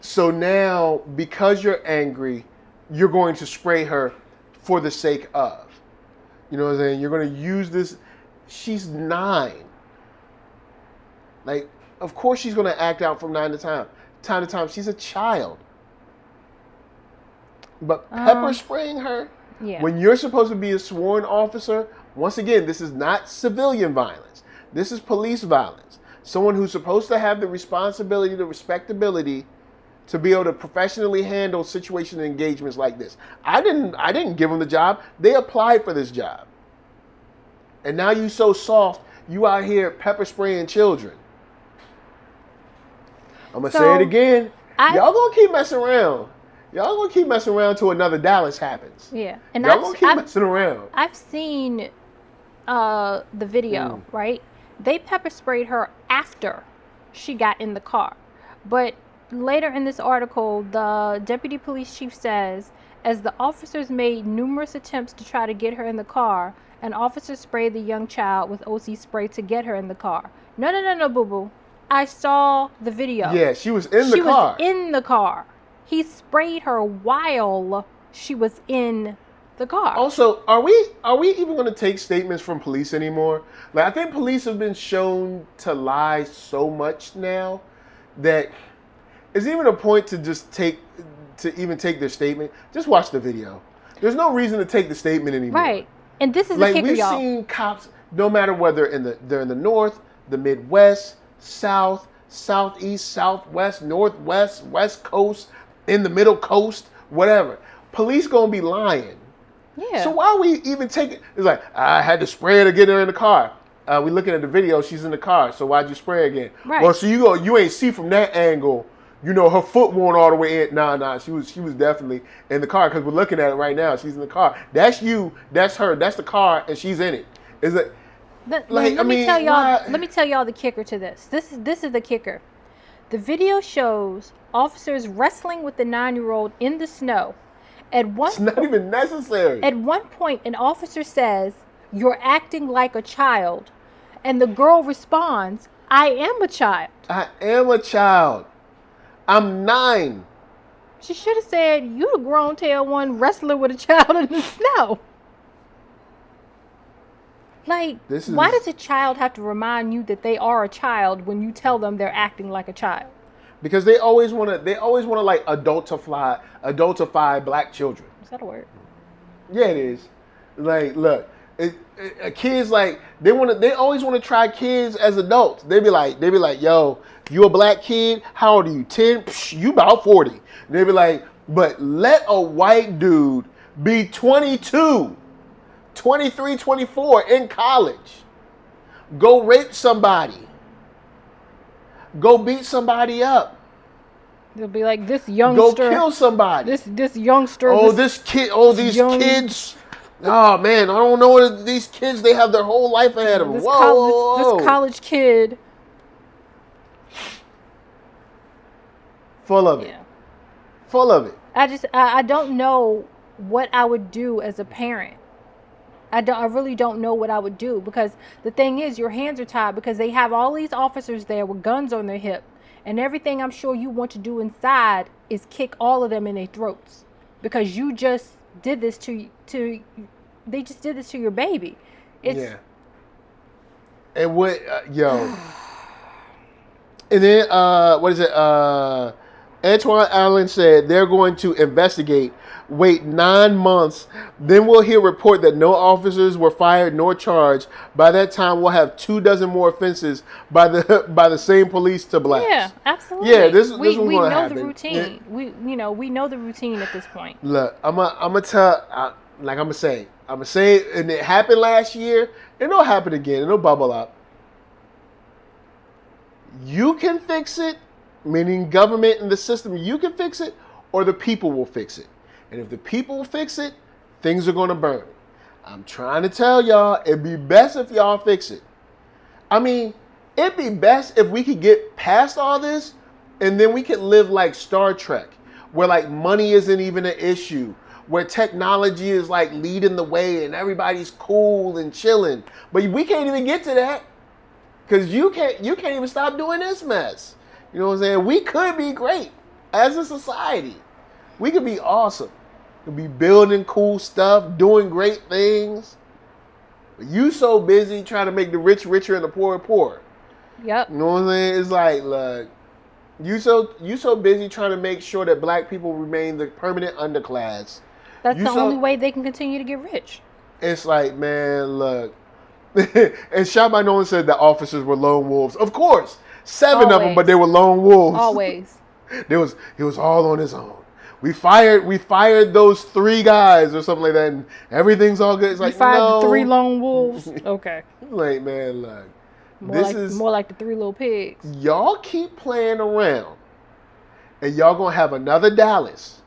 So now, because you're angry, you're going to spray her for the sake of. You know what I'm saying? You're going to use this. She's 9. Like, of course she's going to act out from time to time. She's a child. But pepper spraying her, when you're supposed to be a sworn officer, once again, this is not civilian violence. This is police violence. Someone who's supposed to have the responsibility, the respectability to be able to professionally handle situation and engagements like this. I didn't give them the job. They applied for this job. And now you so soft, you out here pepper spraying children. I'm going to say it again. Y'all going to keep messing around. Y'all going to keep messing around till another Dallas happens. Yeah. And y'all going to keep messing around. I've seen the video, right? They pepper sprayed her after she got in the car. But later in this article, the deputy police chief says, as the officers made numerous attempts to try to get her in the car, an officer sprayed the young child with OC spray to get her in the car. No, boo-boo. I saw the video. Yeah, she was in the car. She was in the car. He sprayed her while she was in the car. Also, are we even going to take statements from police anymore? Like, I think police have been shown to lie so much now that it's even a point to just take their statement. Just watch the video. There's no reason to take the statement anymore. Right. And this is like, the kicker, we've y'all. seen cops, no matter whether they're in the north, the Midwest, South, Southeast, Southwest, Northwest, West Coast, in the Middle Coast, whatever. Police gonna be lying. Yeah. So why are we even taking? It's like, I had to spray her to get her in the car. We looking at the video. She's in the car. So why'd you spray again? Right. Well, so you ain't see from that angle. You know, her foot won't all the way in. Nah. She was definitely in the car because we're looking at it right now. She's in the car. That's you. That's her. That's the car, and she's in it. Is it? Let me tell y'all the kicker to this. This is the kicker. The video shows officers wrestling with the 9-year-old in the snow. It's not even necessary. At one point, an officer says, "You're acting like a child," and the girl responds, "I am a child." I am a child. I'm 9. She should have said, "You the grown tail one wrestling with a child in the snow." Like, why does a child have to remind you that they are a child when you tell them they're acting like a child? Because they always want to like adultify black children. Is that a word? Yeah, it is. Like, look, kids like they always want to try kids as adults. They be like, yo, you a black kid? How old are you? 10? Psh, you about 40. They be like, but let a white dude be 22, 23, 24 in college. Go rape somebody. Go beat somebody up. They'll be like, this youngster. Go kill somebody. This youngster. Oh, these kids. Oh man, I don't know what these kids. They have their whole life ahead of them. This college kid. Full of it. Yeah. Full of it. I don't know what I would do as a parent. I really don't know what I would do, because the thing is, your hands are tied because they have all these officers there with guns on their hip, and everything I'm sure you want to do inside is kick all of them in their throats because you just did this they just did this to your baby. Yeah. And what, yo. And then, what is it? Antoine Allen said they're going to investigate. Wait 9 months. Then we'll hear a report that no officers were fired nor charged. By that time, we'll have 24 more offenses by the same police to blast. Yeah, absolutely. Yeah, this is we know happen. the routine. Yeah. We know the routine at this point. Look, I'm gonna say it, and it happened last year, and it'll happen again. It'll bubble up. You can fix it, meaning government and the system. You can fix it, or the people will fix it. And if the people fix it, things are going to burn. I'm trying to tell y'all, it'd be best if y'all fix it. I mean, it'd be best if we could get past all this And then we could live like Star Trek, where like money isn't even an issue, where technology is like leading the way and everybody's cool and chilling. But we can't even get to that because you can't even stop doing this mess. You know what I'm saying? We could be great as a society. We could be awesome. We could be building cool stuff, doing great things. But you so busy trying to make the rich richer and the poor poor. Yep. You know what I'm saying? It's like, look. You so busy trying to make sure that black people remain the permanent underclass. That's the only way they can continue to get rich. It's like, man, look. And Shot by Nolan said the officers were lone wolves. Of course. 7 of them, but they were lone wolves. Always. He was all on his own. We fired those 3 guys or something like that, and everything's all good. It's like, we fired no. the 3 lone wolves. Okay. Like, man, look. More like the 3 little pigs. Y'all keep playing around, and y'all gonna have another Dallas,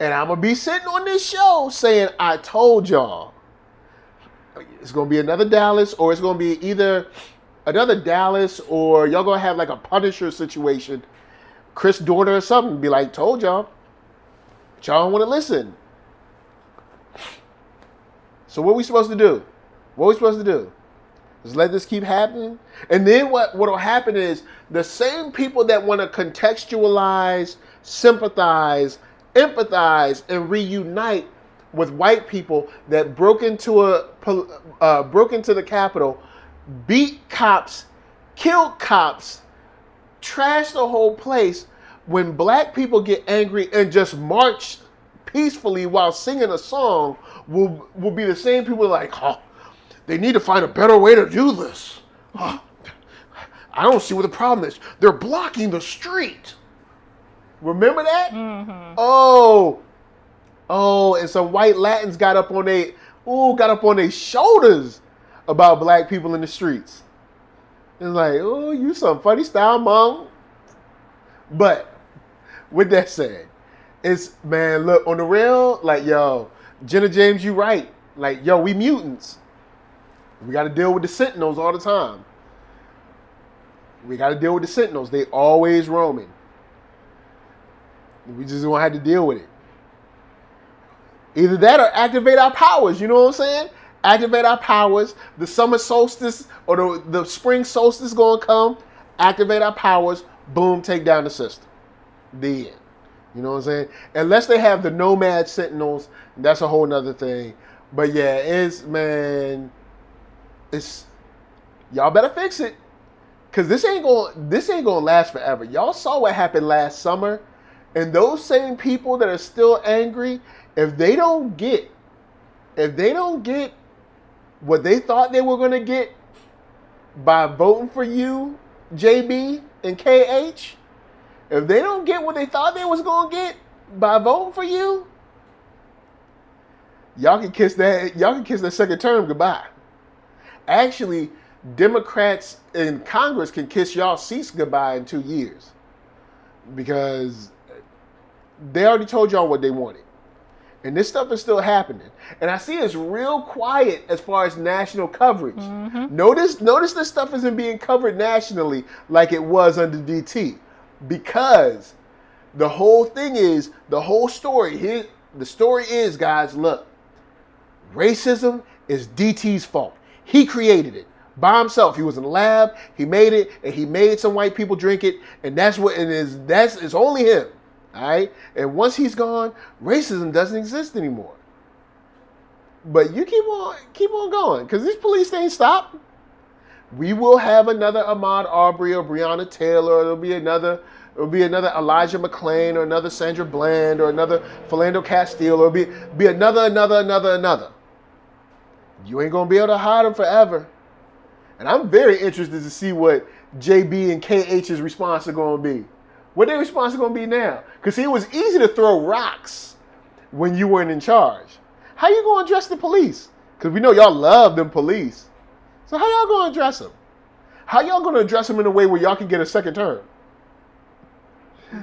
and I'm gonna be sitting on this show saying, "I told y'all." It's gonna be another Dallas, or it's gonna be either another Dallas, or y'all gonna have like a Punisher situation, Chris Dorner or something. Be like, "Told y'all," but y'all don't want to listen. So what we supposed to do? Just let this keep happening. And then what'll happen is the same people that want to contextualize, sympathize, empathize, and reunite with white people that broke into the Capitol, beat cops, killed cops, trashed the whole place. When black people get angry and just march peacefully while singing a song, will be the same people like, oh, they need to find a better way to do this. I don't see what the problem is. They're blocking the street. Remember that? Mm-hmm. Oh, and some white Latins got up on their shoulders about black people in the streets. It's like, oh, you some funny style, mom. But with that said, it's, man, look, on the real, like, yo, Jenna James, you right. Like, yo, we mutants. We got to deal with the Sentinels all the time. They always roaming. We just gonna have to deal with it. Either that or activate our powers. You know what I'm saying? Activate our powers. The summer solstice or the spring solstice gonna come. Activate our powers. Boom, take down the system. The end. You know what I'm saying? Unless they have the nomad sentinels, that's a whole nother thing. But yeah, y'all better fix it, cause this ain't gonna last forever. Y'all saw what happened last summer, and those same people that are still angry, if they don't get what they thought they were gonna get by voting for you, JB and KH, if they don't get what they thought they was gonna get by voting for you, y'all can kiss that second term goodbye. Actually, Democrats in Congress can kiss y'all seats goodbye in 2 years, because they already told y'all what they wanted. And this stuff is still happening. And I see it's real quiet as far as national coverage. Mm-hmm. Notice this stuff isn't being covered nationally like it was under DT. Because the whole story here, the story is, guys, look, racism is DT's fault. He created it by himself. He was in the lab, he made it, and he made some white people drink it, and that's what it is. It's only him. All right? And once he's gone, racism doesn't exist anymore. But you keep on going, because these police ain't stopped. We will have another Ahmaud Arbery or Breonna Taylor, or it'll be another Elijah McClain, or another Sandra Bland, or another Philando Castile, or be another. You ain't gonna be able to hide them forever. And I'm very interested to see what JB and KH's response are gonna be. What their response is gonna be now? Because it was easy to throw rocks when you weren't in charge. How you gonna address the police? Because we know y'all love them police. So how y'all gonna address them? How y'all gonna address them in a way where y'all can get a second term?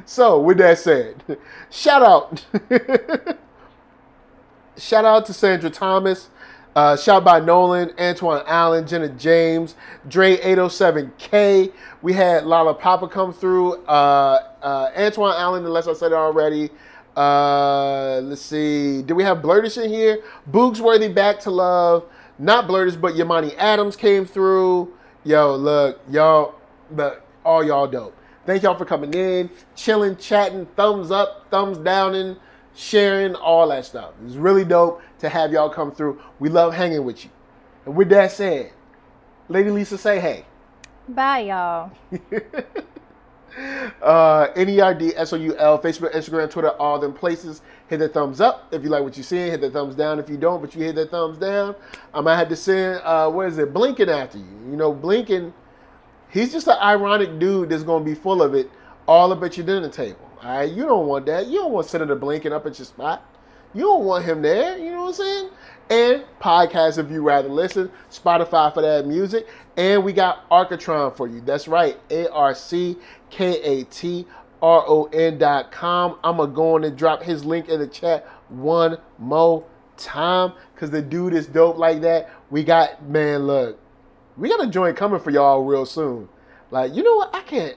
So with that said, shout out to Sandra Thomas. Shout by Nolan, Antoine Allen, Jenna James, Dre 807K. We had Lala Papa come through. Antoine Allen, unless I said it already. Let's see. Did we have Blurtish in here? Boogsworthy, Back to Love. Not Blurtish, but Yamani Adams came through. Yo, look, y'all, all y'all dope. Thank y'all for coming in, chilling, chatting, thumbs up, thumbs down, and sharing, all that stuff. It's really dope to have y'all come through. We love hanging with you. And with that said, Lady Lisa, say hey. Bye, y'all. NERDSoul, Facebook, Instagram, Twitter, all them places. Hit the thumbs up if you like what you're seeing. Hit the thumbs down if you don't, but you hit the thumbs down. I might have to send, Blinken after you. You know, Blinken, he's just an ironic dude that's going to be full of it all up at your dinner table. All right, you don't want that. You don't want Senator Blinken up at your spot. You don't want him there. You know what I'm saying? And podcast if you rather listen. Spotify for that music. And we got Arcatron for you. That's right. ARCKATRON.com. I'm going to go on and drop his link in the chat one more time because the dude is dope like that. We got, man, look. We got a joint coming for y'all real soon. Like, you know what? I can't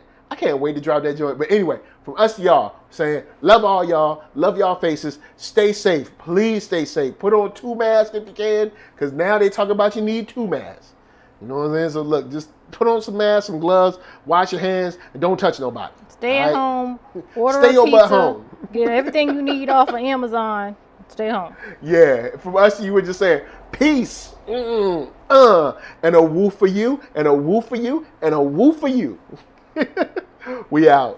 wait to drop that joint. But anyway, from us to y'all, saying love all y'all, love y'all faces. Stay safe. Please stay safe. Put on 2 masks if you can, because now they talk about you need 2 masks. You know what I'm saying? So look, just put on some masks, some gloves, wash your hands, and don't touch nobody. Stay at home. Order Stay a your pizza. butt home. Get everything you need off of Amazon. Stay home. Yeah, from us to you, we're just saying peace. And a woo for you, and a woo for you, and a woo for you. We out.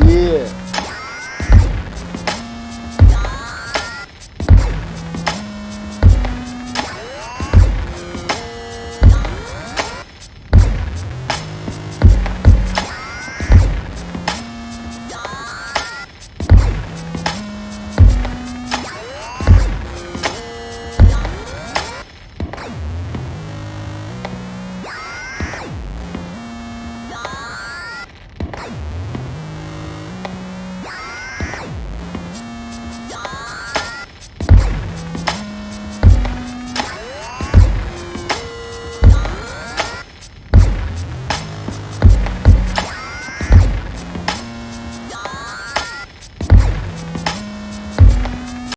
Yeah.